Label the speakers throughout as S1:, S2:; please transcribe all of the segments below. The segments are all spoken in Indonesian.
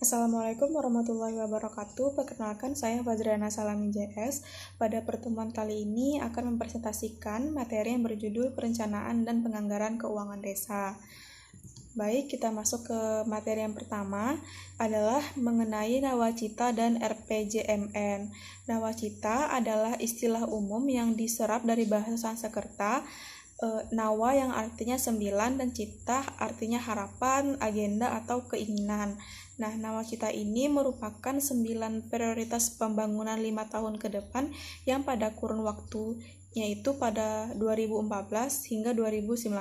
S1: Assalamualaikum warahmatullahi wabarakatuh. Perkenalkan, saya Fazriana Salami JS. Pada pertemuan kali ini akan mempresentasikan materi yang berjudul Perencanaan dan Penganggaran Keuangan Desa. Baik, kita masuk ke materi yang pertama adalah mengenai nawacita dan RPJMN. Nawacita adalah istilah umum yang diserap dari bahasa Sanskerta. Nawa yang artinya 9 dan cita artinya harapan, agenda, atau keinginan. Nah, nawacita ini merupakan 9 prioritas pembangunan 5 tahun ke depan yang pada kurun waktu yaitu pada 2014 hingga 2019.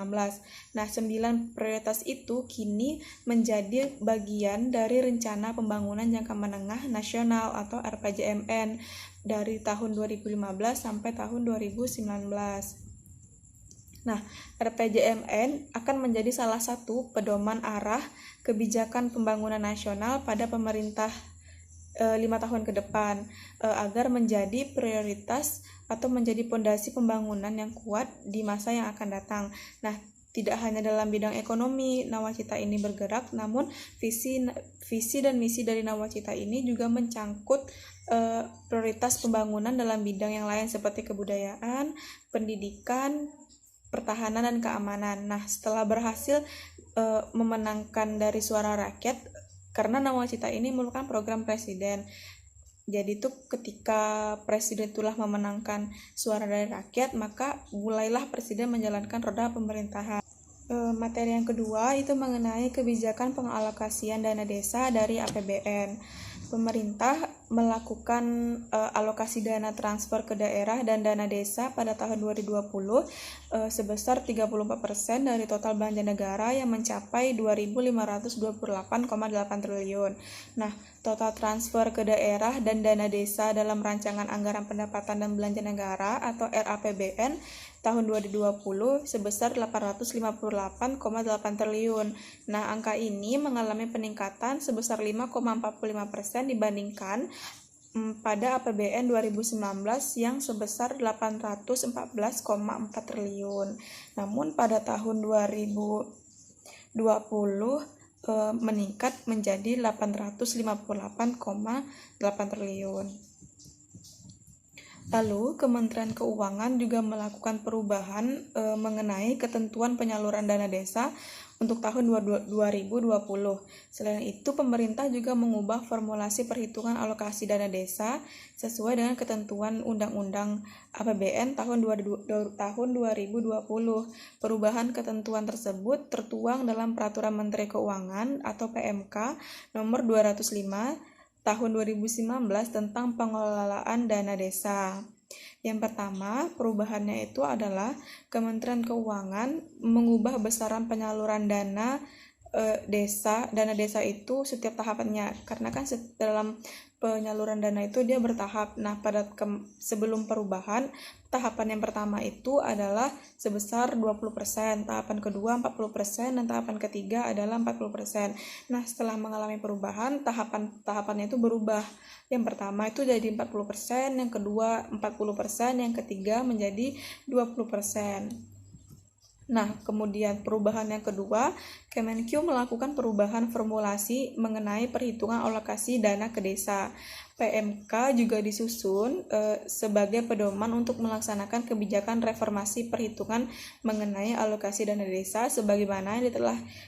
S1: Nah, 9 prioritas itu kini menjadi bagian dari Rencana Pembangunan Jangka Menengah Nasional atau RPJMN dari tahun 2015 sampai tahun 2019. Nah, RPJMN akan menjadi salah satu pedoman arah kebijakan pembangunan nasional pada pemerintah 5 tahun ke depan agar menjadi prioritas atau menjadi pondasi pembangunan yang kuat di masa yang akan datang. Nah, tidak hanya dalam bidang ekonomi nawacita ini bergerak, namun visi dan misi dari nawacita ini juga mencangkut prioritas pembangunan dalam bidang yang lain seperti kebudayaan, pendidikan, pertahanan, dan keamanan. Nah, setelah berhasil memenangkan dari suara rakyat, karena nawacita ini merupakan program presiden. Jadi itu ketika presiden telah memenangkan suara dari rakyat, maka mulailah presiden menjalankan roda pemerintahan. Materi yang kedua itu mengenai kebijakan pengalokasian dana desa dari APBN. Pemerintah melakukan alokasi dana transfer ke daerah dan dana desa pada tahun 2020 sebesar 34% dari total belanja negara yang mencapai 2.528,8 triliun. Nah, total transfer ke daerah dan dana desa dalam rancangan anggaran pendapatan dan belanja negara atau RAPBN tahun 2020 sebesar 858,8 triliun. Nah, angka ini mengalami peningkatan sebesar 5,45% dibandingkan pada APBN 2019 yang sebesar 814,4 triliun. Namun pada tahun 2020 meningkat menjadi 858,8 triliun. Lalu, Kementerian Keuangan juga melakukan perubahan mengenai ketentuan penyaluran dana desa untuk tahun 2020. Selain itu, pemerintah juga mengubah formulasi perhitungan alokasi dana desa sesuai dengan ketentuan Undang-Undang APBN tahun 2020. Perubahan ketentuan tersebut tertuang dalam Peraturan Menteri Keuangan atau PMK nomor 205 tahun 2019 tentang pengelolaan dana desa. Yang pertama, perubahannya itu adalah Kementerian Keuangan mengubah besaran penyaluran dana desa itu setiap tahapannya, karena kan dalam penyaluran dana itu dia bertahap. Nah, sebelum perubahan, tahapan yang pertama itu adalah sebesar 20%, tahapan kedua 40%, dan tahapan ketiga adalah 40%. Nah, setelah mengalami perubahan, tahapannya itu berubah. Yang pertama itu jadi 40%, yang kedua 40%, yang ketiga menjadi 20%. Nah, kemudian perubahan yang kedua, Kemenq melakukan perubahan formulasi mengenai perhitungan alokasi dana ke desa. PMK juga disusun sebagai pedoman untuk melaksanakan kebijakan reformasi perhitungan mengenai alokasi dana desa sebagaimana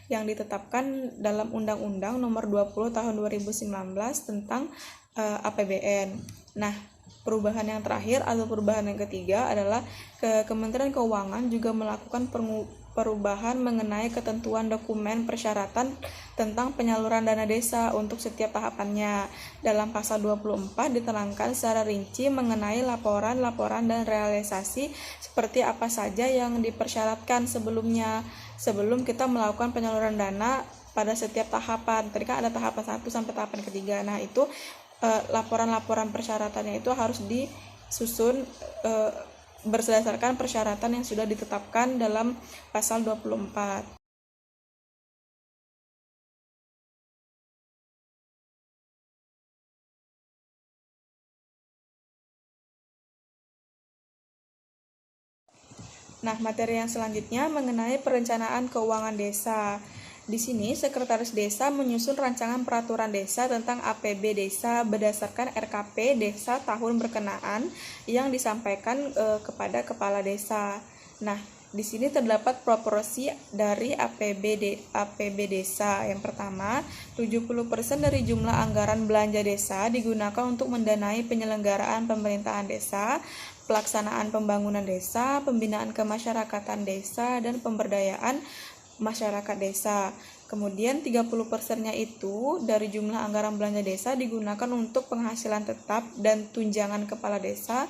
S1: yang ditetapkan dalam Undang-Undang Nomor 20 Tahun 2019 tentang APBN. Nah, perubahan yang terakhir atau perubahan yang ketiga adalah Kementerian Keuangan juga melakukan perubahan mengenai ketentuan dokumen persyaratan tentang penyaluran dana desa untuk setiap tahapannya. Dalam pasal 24 diterangkan secara rinci mengenai laporan dan realisasi seperti apa saja yang dipersyaratkan sebelum kita melakukan penyaluran dana pada setiap tahapan. Tadi kan ada tahapan 1 sampai tahapan ketiga. Nah, itu laporan-laporan persyaratannya itu harus disusun berdasarkan persyaratan yang sudah ditetapkan dalam pasal 24. Nah, materi yang selanjutnya mengenai perencanaan keuangan desa. Di sini, Sekretaris Desa menyusun rancangan peraturan desa tentang APB desa berdasarkan RKP desa tahun berkenaan yang disampaikan kepada kepala desa. Nah, di sini terdapat proporsi dari APB desa. Yang pertama, 70% dari jumlah anggaran belanja desa digunakan untuk mendanai penyelenggaraan pemerintahan desa, pelaksanaan pembangunan desa, pembinaan kemasyarakatan desa, dan pemberdayaan masyarakat desa. Kemudian 30%-nya itu dari jumlah anggaran belanja desa digunakan untuk penghasilan tetap dan tunjangan kepala desa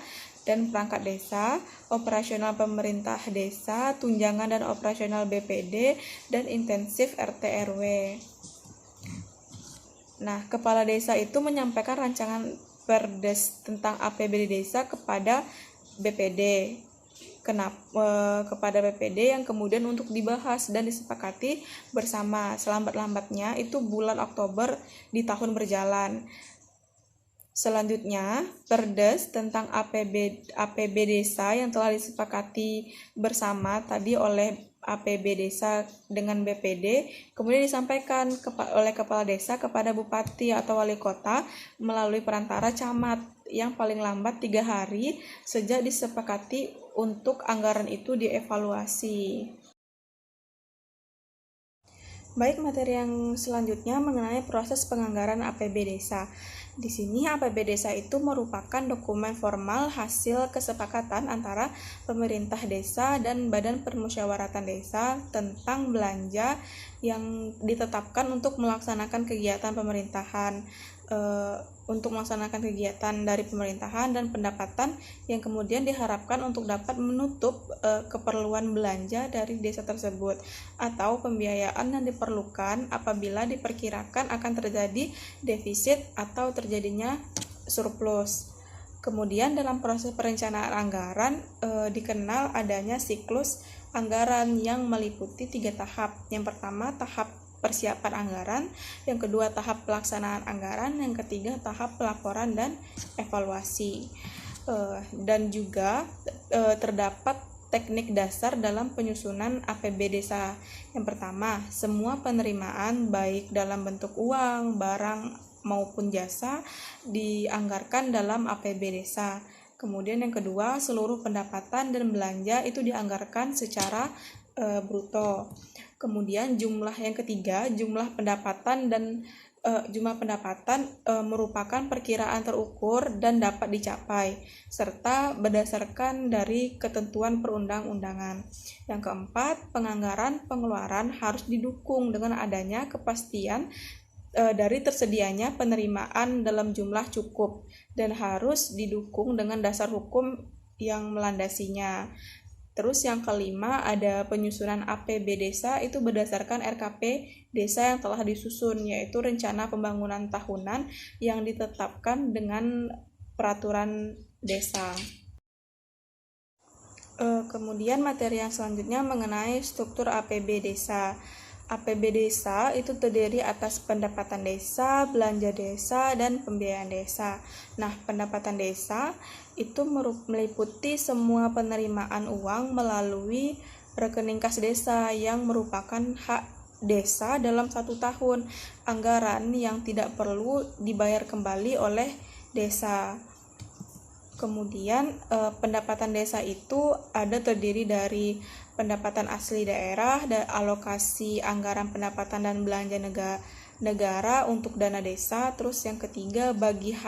S1: dan perangkat desa, operasional pemerintah desa, tunjangan dan operasional BPD, dan intensif RT RW. Nah, kepala desa itu menyampaikan rancangan Perdes tentang APBD desa kepada BPD. Kepada BPD yang kemudian untuk dibahas dan disepakati bersama selambat-lambatnya itu bulan Oktober di tahun berjalan. Selanjutnya, Perdes tentang APB desa yang telah disepakati bersama tadi oleh APB desa dengan BPD kemudian disampaikan oleh kepala desa kepada bupati atau wali kota melalui perantara camat yang paling lambat 3 hari sejak disepakati untuk anggaran itu dievaluasi. Baik, materi yang selanjutnya mengenai proses penganggaran APB desa. Di sini APB desa itu merupakan dokumen formal hasil kesepakatan antara pemerintah desa dan Badan Permusyawaratan Desa tentang belanja yang ditetapkan untuk melaksanakan kegiatan pemerintahan. Untuk melaksanakan kegiatan dari pemerintahan dan pendapatan yang kemudian diharapkan untuk dapat menutup keperluan belanja dari desa tersebut atau pembiayaan yang diperlukan apabila diperkirakan akan terjadi defisit atau terjadinya surplus. Kemudian dalam proses perencanaan anggaran dikenal adanya siklus anggaran yang meliputi 3 tahap. Yang pertama tahap persiapan anggaran, yang kedua tahap pelaksanaan anggaran, yang ketiga tahap pelaporan dan evaluasi. Dan juga terdapat teknik dasar dalam penyusunan APB desa. Yang pertama, semua penerimaan baik dalam bentuk uang, barang maupun jasa dianggarkan dalam APB desa. Kemudian yang kedua, seluruh pendapatan dan belanja itu dianggarkan secara bruto. Kemudian jumlah yang ketiga, jumlah pendapatan merupakan perkiraan terukur dan dapat dicapai serta berdasarkan dari ketentuan perundang-undangan. Yang keempat, penganggaran pengeluaran harus didukung dengan adanya kepastian dari tersedianya penerimaan dalam jumlah cukup dan harus didukung dengan dasar hukum yang melandasinya. Terus yang kelima ada penyusunan APB desa itu berdasarkan RKP desa yang telah disusun, yaitu rencana pembangunan tahunan yang ditetapkan dengan peraturan desa. Kemudian materi yang selanjutnya mengenai struktur APB desa. APB desa itu terdiri atas pendapatan desa, belanja desa, dan pembiayaan desa. Nah, pendapatan desa itu meliputi semua penerimaan uang melalui rekening kas desa yang merupakan hak desa dalam 1 tahun anggaran yang tidak perlu dibayar kembali oleh desa. Kemudian pendapatan desa itu terdiri dari pendapatan asli daerah, alokasi anggaran pendapatan dan belanja negara untuk dana desa. Terus yang ketiga bagian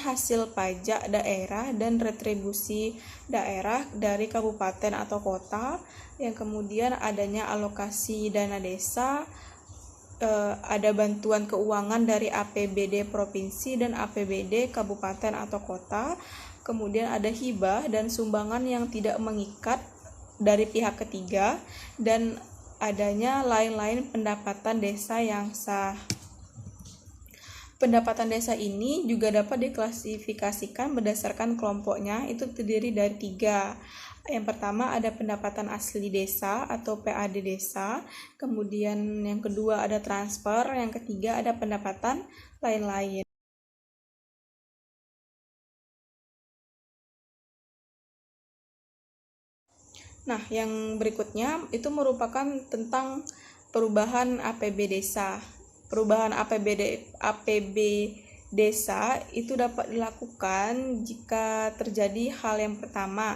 S1: hasil pajak daerah dan retribusi daerah dari kabupaten atau kota. Yang kemudian adanya alokasi dana desa, ada bantuan keuangan dari APBD provinsi dan APBD kabupaten atau kota. Kemudian ada hibah dan sumbangan yang tidak mengikat dari pihak ketiga, dan adanya lain-lain pendapatan desa yang sah. Pendapatan desa ini juga dapat diklasifikasikan berdasarkan kelompoknya, itu terdiri dari 3. Yang pertama ada pendapatan asli desa atau PAD desa, kemudian yang kedua ada transfer, yang ketiga ada pendapatan lain-lain. Nah, yang berikutnya itu merupakan tentang perubahan APB desa. Perubahan APB desa itu dapat dilakukan jika terjadi hal yang pertama,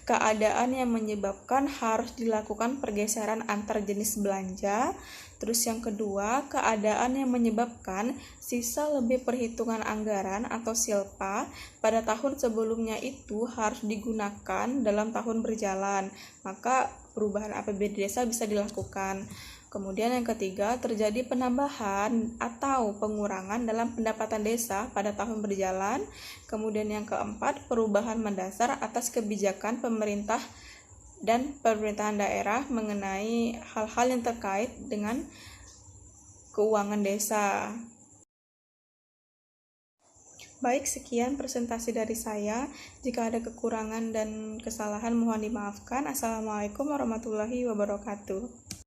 S1: keadaan yang menyebabkan harus dilakukan pergeseran antar jenis belanja. Terus yang kedua, keadaan yang menyebabkan sisa lebih perhitungan anggaran atau silpa pada tahun sebelumnya itu harus digunakan dalam tahun berjalan. Maka perubahan APBD desa bisa dilakukan. Kemudian yang ketiga, terjadi penambahan atau pengurangan dalam pendapatan desa pada tahun berjalan. Kemudian yang keempat, perubahan mendasar atas kebijakan pemerintah dan pemerintahan daerah mengenai hal-hal yang terkait dengan keuangan desa. Baik, sekian presentasi dari saya. Jika ada kekurangan dan kesalahan mohon dimaafkan. Assalamualaikum warahmatullahi wabarakatuh.